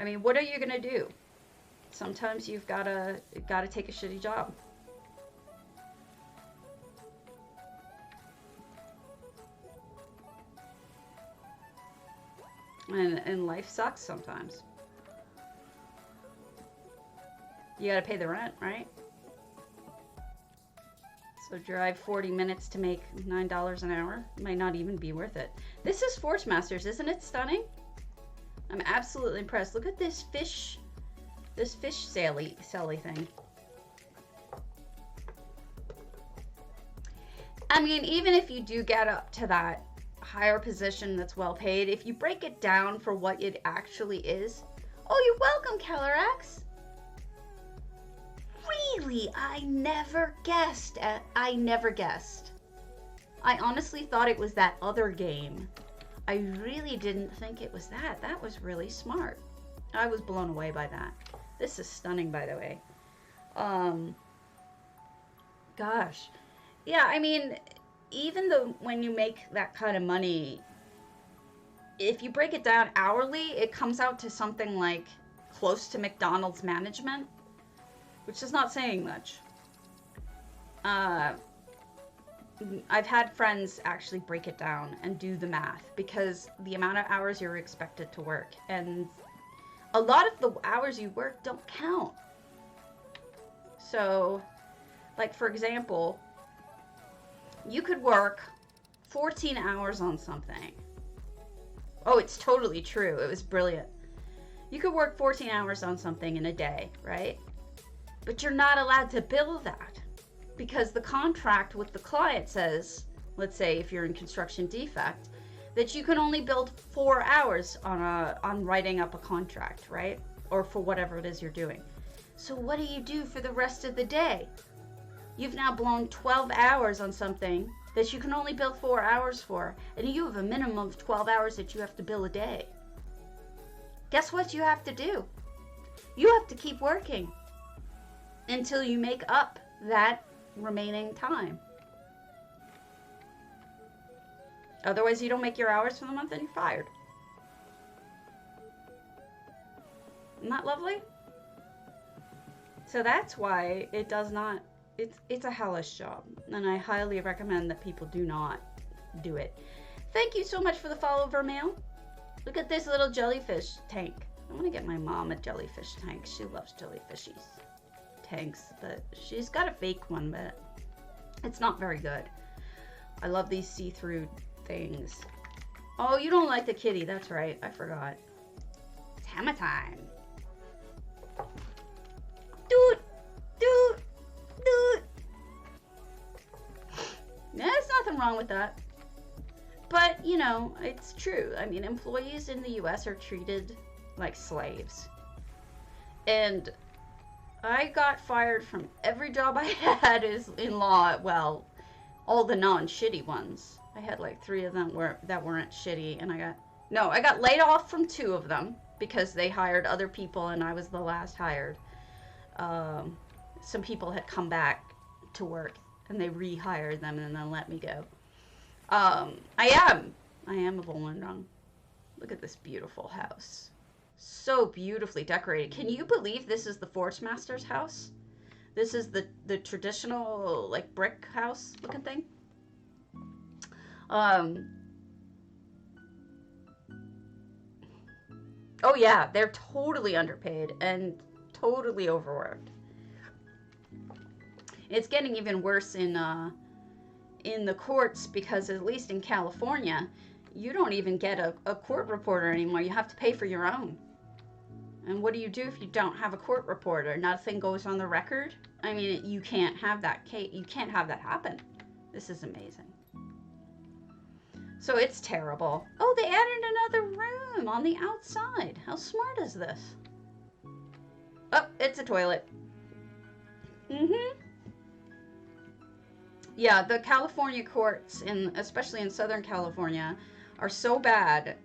I mean, what are you going to do? Sometimes you've got to take a shitty job. And life sucks sometimes. You gotta pay the rent, right? So drive 40 minutes to make $9 an hour. Might not even be worth it. This is Forgemasters, isn't it stunning? I'm absolutely impressed. Look at this fish sally thing. I mean, even if you do get up to that higher position that's well paid, if you break it down for what it actually is. Oh, you're welcome, Calorax. Really? I never guessed. I honestly thought it was that other game. I really didn't think it was that. That was really smart. I was blown away by that. This is stunning, by the way. Gosh. Yeah, I mean, even though when you make that kind of money, if you break it down hourly, it comes out to something like close to McDonald's management, which is not saying much. I've had friends actually break it down and do the math because the amount of hours you're expected to work, and a lot of the hours you work don't count. So, like for example, you could work 14 hours on something. Oh, it's totally true. It was brilliant. You could work 14 hours on something in a day, right? But you're not allowed to bill that because the contract with the client says, let's say if you're in construction defect, that you can only bill 4 hours on writing up a contract, right? Or for whatever it is you're doing. So what do you do for the rest of the day? You've now blown 12 hours on something that you can only bill 4 hours for, and you have a minimum of 12 hours that you have to bill a day. Guess what you have to do? You have to keep working until you make up that remaining time. Otherwise, you don't make your hours for the month and you're fired. Isn't that lovely? So that's why it does not, it's a hellish job. And I highly recommend that people do not do it. Thank you so much for the follow, Vermeil. Look at this little jellyfish tank. I want to get my mom a jellyfish tank. She loves jellyfishies. Tanks, but she's got a fake one, but it's not very good. I love these see-through things. Oh, you don't like the kitty. That's right. I forgot. It's hammer time. Doot, doot, doot. There's nothing wrong with that. But, you know, it's true. I mean, employees in the US are treated like slaves. And I got fired from every job I had is in law. Well, all the non-shitty ones. I had like 3 of them that weren't shitty, and I got laid off from 2 of them because they hired other people and I was the last hired. Some people had come back to work and they rehired them and then let me go. I am a Volundong. Look at this beautiful house. So beautifully decorated. Can you believe this is the forgemaster's house? This is the traditional like brick house looking thing. Oh yeah, they're totally underpaid and totally overworked. It's getting even worse in the courts because at least in California, you don't even get a court reporter anymore. You have to pay for your own. And what do you do if you don't have a court reporter? Nothing goes on the record? I mean, you can't have that you can't have that happen. This is amazing. So it's terrible. Oh, they added another room on the outside. How smart is this? Oh, it's a toilet. Yeah, the California courts, especially in Southern California, are so bad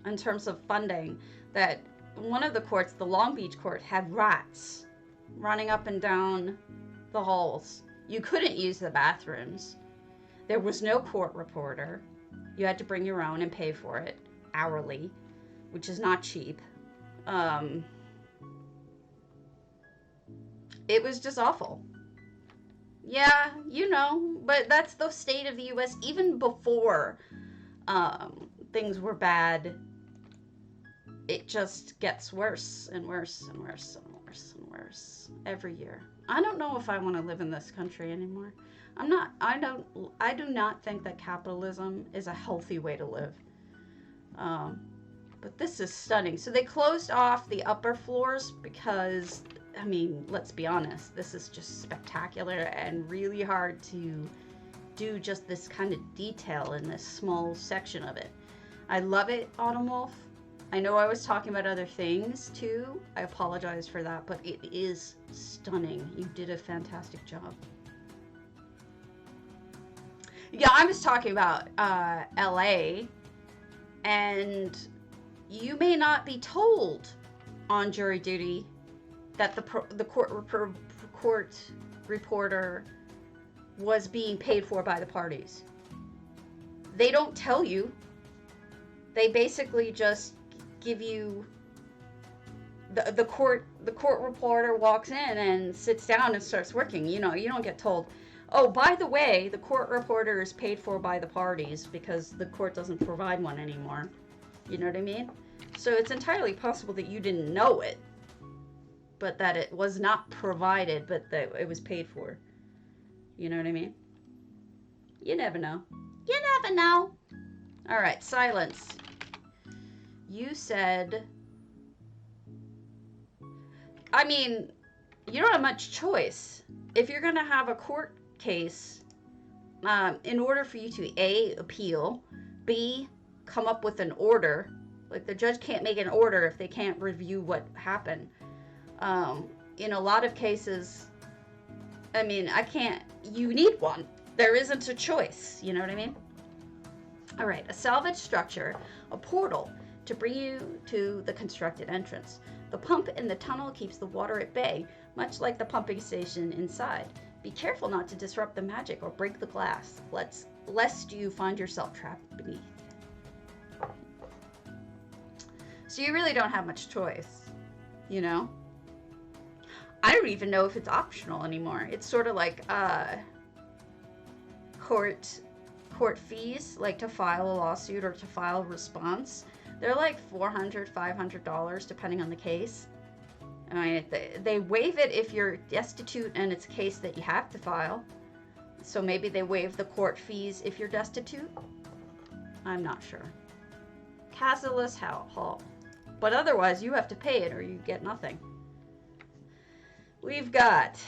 in terms of funding that one of the courts, the Long Beach court, had rats running up and down the halls. You couldn't use the bathrooms. There was no court reporter. You had to bring your own and pay for it hourly, which is not cheap. It was just awful. Yeah, you know, but that's the state of the U.S. even before things were bad. It just gets worse and worse and worse and worse and worse every year. I don't know if I want to live in this country anymore. I do not think that capitalism is a healthy way to live. But this is stunning. So they closed off the upper floors because, I mean, let's be honest, this is just spectacular and really hard to do just this kind of detail in this small section of it. I love it, Autumn Wolf. I know I was talking about other things too. I apologize for that, but it is stunning. You did a fantastic job. Yeah, I was talking about LA, and you may not be told on jury duty that the court reporter was being paid for by the parties. They don't tell you. They basically just give you the court reporter walks in and sits down and starts working. You know, you don't get told, oh, by the way, the court reporter is paid for by the parties because the court doesn't provide one anymore. You know what I mean? So it's entirely possible that you didn't know it, but that it was not provided, but that it was paid for. You know what I mean? You never know. You never know. All right, silence. You said, I mean, you don't have much choice. If you're going to have a court case, in order for you to A, appeal, B, come up with an order, like the judge can't make an order if they can't review what happened. In a lot of cases, I mean, you need one. There isn't a choice, you know what I mean? All right, a salvage structure, a portal to bring you to the constructed entrance. The pump in the tunnel keeps the water at bay, much like the pumping station inside. Be careful not to disrupt the magic or break the glass, lest you find yourself trapped beneath. So you really don't have much choice, you know? I don't even know if it's optional anymore. It's sort of like court fees, like to file a lawsuit or to file a response. They're like $400, $500 depending on the case. I mean, they waive it if you're destitute and it's a case that you have to file. So maybe they waive the court fees if you're destitute. I'm not sure. Casilus Hall. But otherwise, you have to pay it or you get nothing. We've got...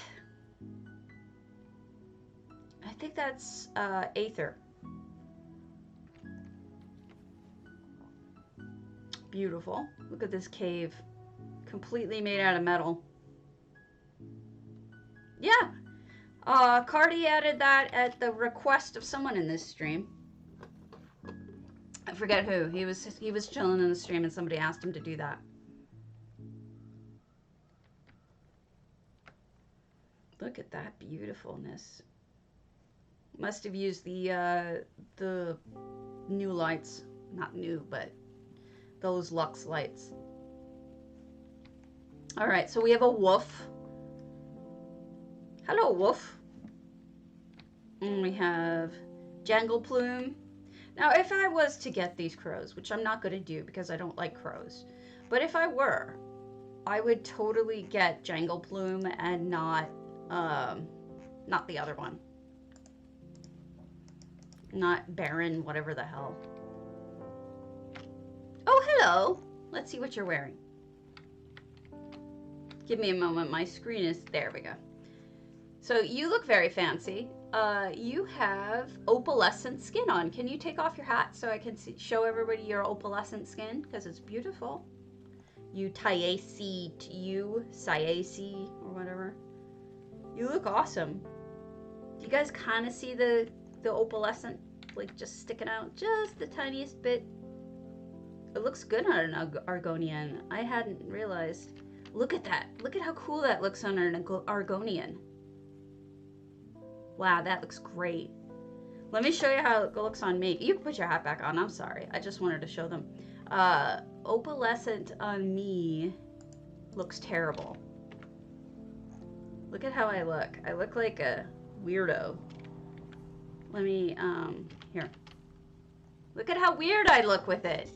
I think that's Aether. Beautiful. Look at this cave. Completely made out of metal. Yeah. Cardi added that at the request of someone in this stream. I forget who. He was chilling in the stream and somebody asked him to do that. Look at that beautifulness. Must have used the new lights. Not new, but those Lux lights. All right, so we have a wolf. Hello, wolf. And we have Jangle Plume. Now, if I was to get these crows, which I'm not going to do because I don't like crows, but if I were, I would totally get Jangle Plume and not the other one. Not Baron, whatever the hell. Oh, hello. Let's see what you're wearing. Give me a moment. My screen is... There we go. So you look very fancy. You have opalescent skin on. Can you take off your hat so I can show everybody your opalescent skin? Because it's beautiful. You Tyaci, or whatever. You look awesome. Do you guys kind of see the opalescent, like, just sticking out just the tiniest bit? It looks good on an Argonian. I hadn't realized. Look at that. Look at how cool that looks on an Argonian. Wow, that looks great. Let me show you how it looks on me. You can put your hat back on. I'm sorry. I just wanted to show them. Opalescent on me looks terrible. Look at how I look. I look like a weirdo. Let me, here. Look at how weird I look with it.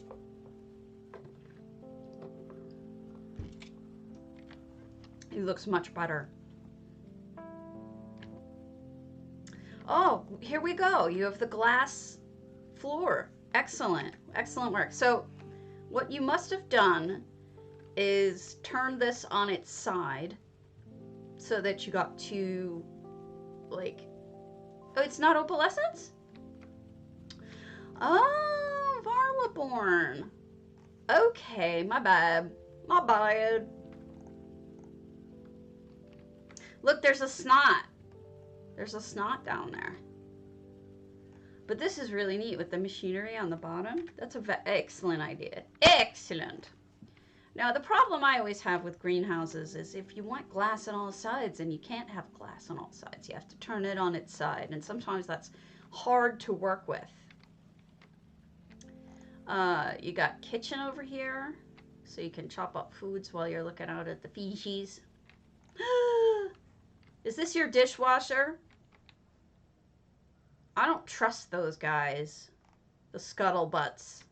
It looks much better. Oh, here we go. You have the glass floor. Excellent. Excellent work. So what you must have done is turn this on its side so that you got two, like... Oh, it's not opalescence? Oh, Varlaborn. Okay, my bad. My bad. Look, there's a snot. There's a snot down there. But this is really neat with the machinery on the bottom. That's an excellent idea. Excellent. Now, the problem I always have with greenhouses is if you want glass on all sides, and you can't have glass on all sides. You have to turn it on its side, and sometimes that's hard to work with. You got kitchen over here, so you can chop up foods while you're looking out at the fishies. Is this your dishwasher? I don't trust those guys. The scuttlebutts.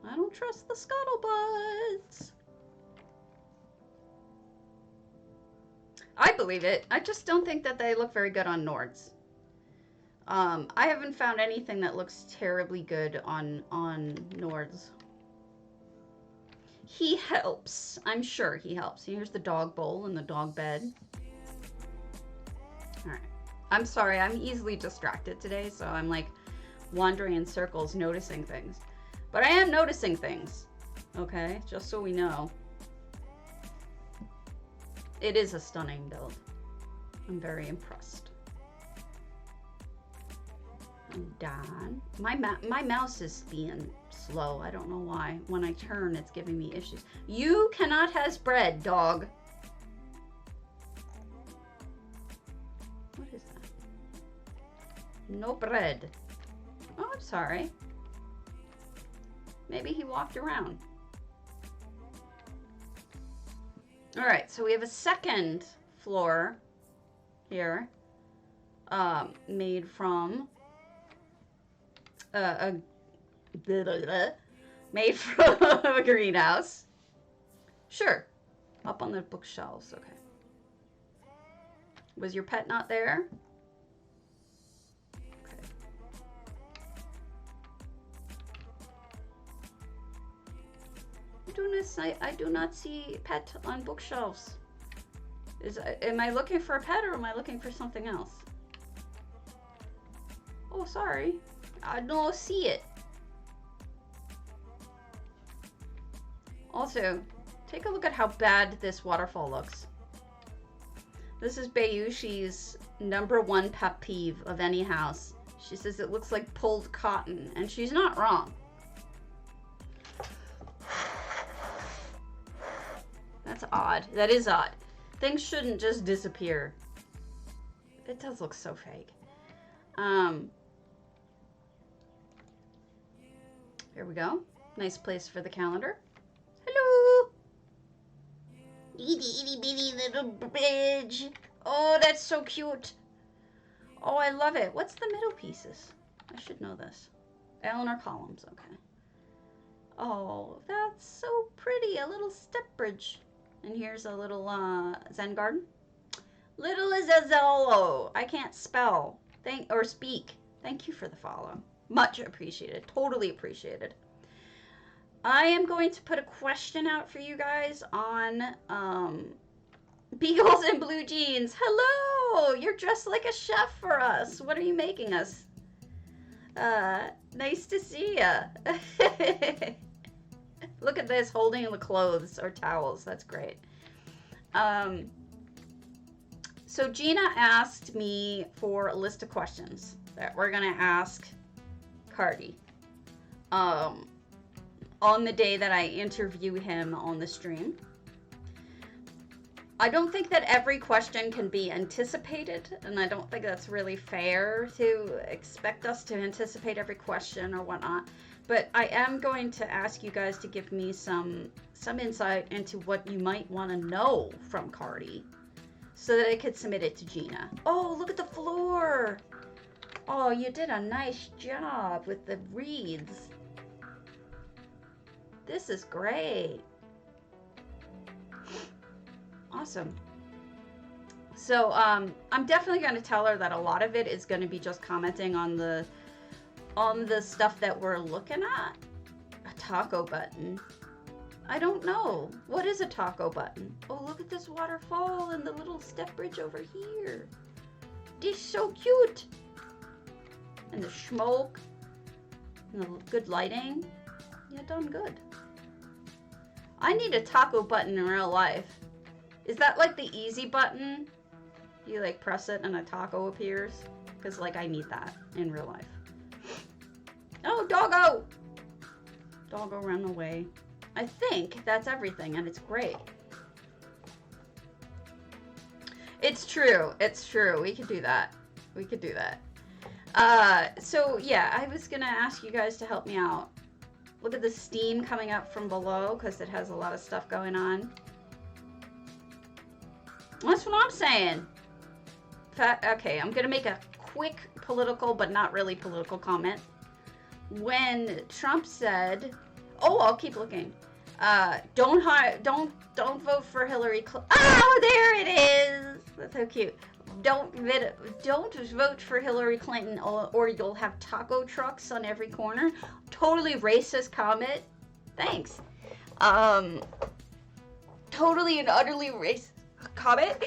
I don't trust the scuttlebutts. I believe it. I just don't think that they look very good on Nords. I haven't found anything that looks terribly good on Nords. He helps. I'm sure he helps. Here's the dog bowl and the dog bed. All right. I'm sorry. I'm easily distracted today, so I'm like wandering in circles, noticing things. But I am noticing things. Okay? Just so we know. It is a stunning build. I'm very impressed. I'm done. My mouse is being slow. I don't know why. When I turn, it's giving me issues. You cannot has bread, dog. What is that? No bread. Oh, I'm sorry. Maybe he walked around. Alright, so we have a second floor here. Made from made from a greenhouse. Sure. Up on the bookshelves, okay. Was your pet not there? Okay. I do not see pet on bookshelves. Am I looking for a pet or am I looking for something else? Oh, sorry. I don't see it. Also, take a look at how bad this waterfall looks. This is Bayushi's #1 pet peeve of any house. She says it looks like pulled cotton, and she's not wrong. That's odd. That is odd. Things shouldn't just disappear. It does look so fake. Here we go. Nice place for the calendar. Hello! Itty bitty little bridge. Oh, that's so cute. Oh, I love it. What's the middle pieces? I should know this. Eleanor columns, okay. Oh, that's so pretty. A little step bridge. And here's a little Zen garden. Little Azazolo. I can't spell. Or speak. Thank you for the follow. Much appreciated. Totally appreciated. I am going to put a question out for you guys on Beagles and Blue Jeans. Hello! You're dressed like a chef for us. What are you making us? Nice to see ya. Look at this, holding the clothes or towels. That's great. So Gina asked me for a list of questions that we're going to ask Cardi on the day that I interview him on the stream. I don't think that every question can be anticipated, and I don't think that's really fair to expect us to anticipate every question or whatnot. But I am going to ask you guys to give me some insight into what you might want to know from Cardi so that I could submit it to Gina. Oh, look at the floor. Oh, you did a nice job with the reeds. This is great. Awesome. So, I'm definitely going to tell her that a lot of it is going to be just commenting on the stuff that we're looking at. A taco button. I don't know. What is a taco button? Oh, look at this waterfall and the little step bridge over here. This is so cute. And the smoke. And the good lighting. Yeah, done good. I need a taco button in real life. Is that like the easy button? You like press it and a taco appears? Because like I need that in real life. Oh, doggo! Doggo ran away. I think that's everything and it's great. It's true. It's true. We could do that. We could do that. So yeah, I was gonna ask you guys to help me out. Look at the steam coming up from below because it has a lot of stuff going on. That's what I'm saying. Okay, I'm going to make a quick political but not really political comment. When Trump said, oh, I'll keep looking. Don't vote for Hillary Clinton. Oh, there it is. That's so cute. Don't vote for Hillary Clinton or you'll have taco trucks on every corner. Totally racist comment. Thanks. Totally and utterly racist comment.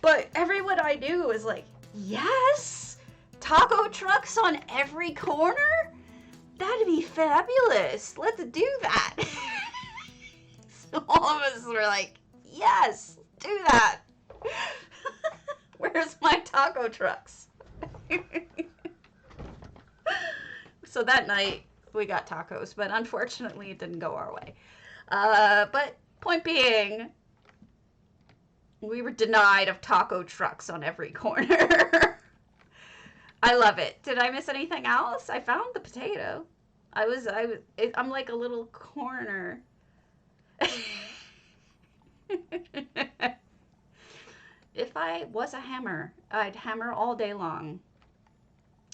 But everyone I knew was like, yes, taco trucks on every corner? That'd be fabulous. Let's do that. So all of us were like, yes, do that. Where's my taco trucks? So that night we got tacos, but unfortunately it didn't go our way. But point being, we were denied of taco trucks on every corner. I love it. Did I miss anything else? I found the potato. I'm like a little corner. If I was a hammer, I'd hammer all day long.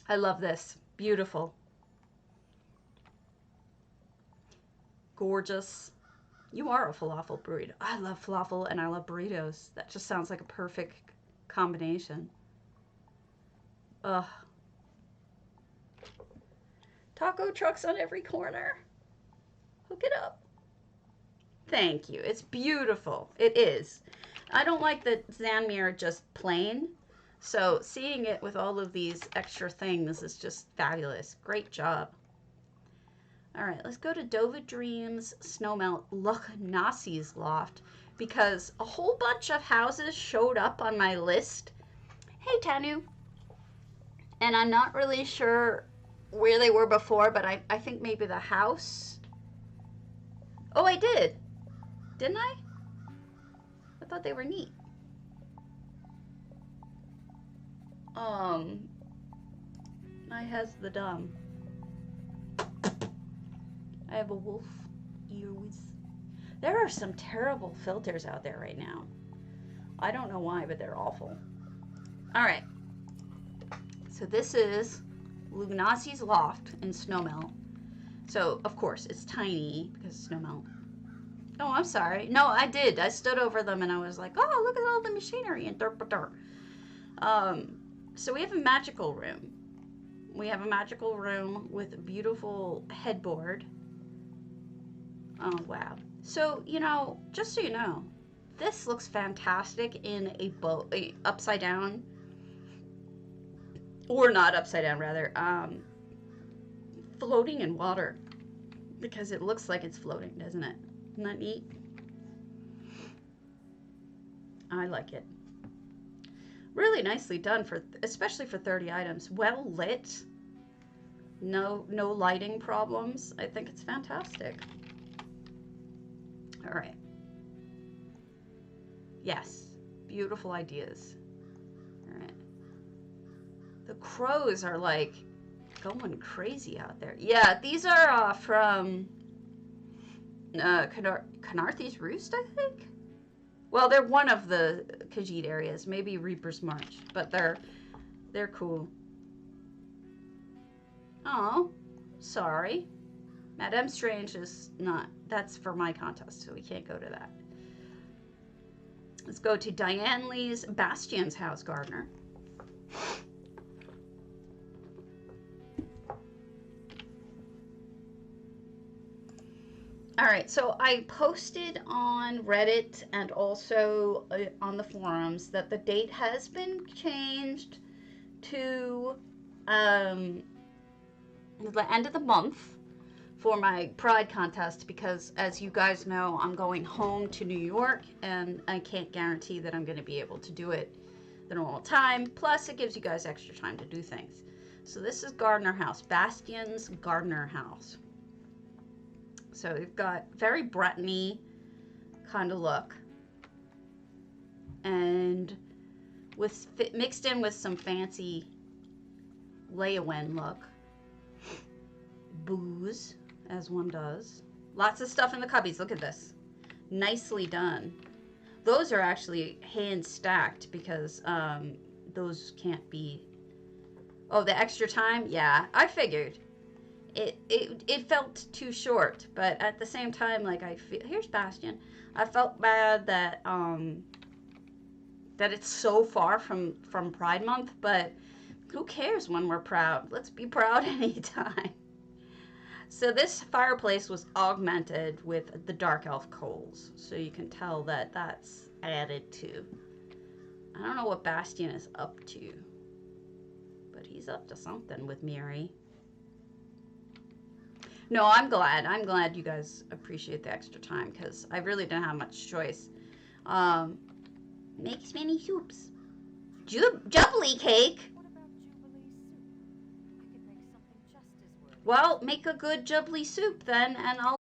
I love this. Beautiful. Gorgeous. You are a falafel burrito. I love falafel and I love burritos. That just sounds like a perfect combination. Ugh. Taco trucks on every corner. Hook it up. Thank you. It's beautiful. It is. I don't like the Zanmire just plain. So seeing it with all of these extra things is just fabulous. Great job. All right, let's go to Dovahdream's snowmelt Lughnasii's loft because a whole bunch of houses showed up on my list. Hey, Tanu. And I'm not really sure where they were before, but I think maybe the house. Oh, I did. Didn't I? I thought they were neat. I has the dumb. I have a wolf ears. There are some terrible filters out there right now. I don't know why, but they're awful. All right. So this is Lughnasii's loft in snowmelt. So, of course, it's tiny because snowmelt. Oh, I'm sorry. No, I did. I stood over them and I was like, oh, look at all the machinery and derp. So we have a magical room. We have a magical room with a beautiful headboard. Oh, wow. So, you know, just so you know, this looks fantastic in a boat, upside down, or not upside down, rather, floating in water, because it looks like it's floating, doesn't it? Isn't that neat? I like it. Really nicely done, especially for 30 items. Well lit. No lighting problems. I think it's fantastic. All right. Yes, beautiful ideas. All right. The crows are like going crazy out there. Yeah, these are from Canarthy's Roost, I think. Well, they're one of the Khajiit areas, maybe Reaper's March, but they're cool. Oh, sorry. Madame Strange is not. That's for my contest, so we can't go to that. Let's go to Dyanle's Bastian's house, Gardner. All right, so I posted on Reddit and also on the forums that the date has been changed to the end of the month for my Pride contest because, as you guys know, I'm going home to New York and I can't guarantee that I'm going to be able to do it the normal time. Plus, it gives you guys extra time to do things. So this is Gardner House, Bastian's Gardner House. So we've got very Breton-y kind of look, and mixed in with some fancy Leyawen look. Booze, as one does. Lots of stuff in the cubbies. Look at this. Nicely done. Those are actually hand stacked because those can't be. Oh, the extra time? Yeah, I figured. It felt too short, but at the same time, like here's Bastian. I felt bad that that it's so far from Pride Month, but who cares when we're proud? Let's be proud anytime. So this fireplace was augmented with the dark elf coals, so you can tell that that's added to. I don't know what Bastian is up to, but he's up to something with Miri. No, I'm glad you guys appreciate the extra time because I really didn't have much choice. Makes many soups. Jubilee cake. What about Jubilee soup? I could make something just as worthy. Well, make a good Jubilee soup then, and I'll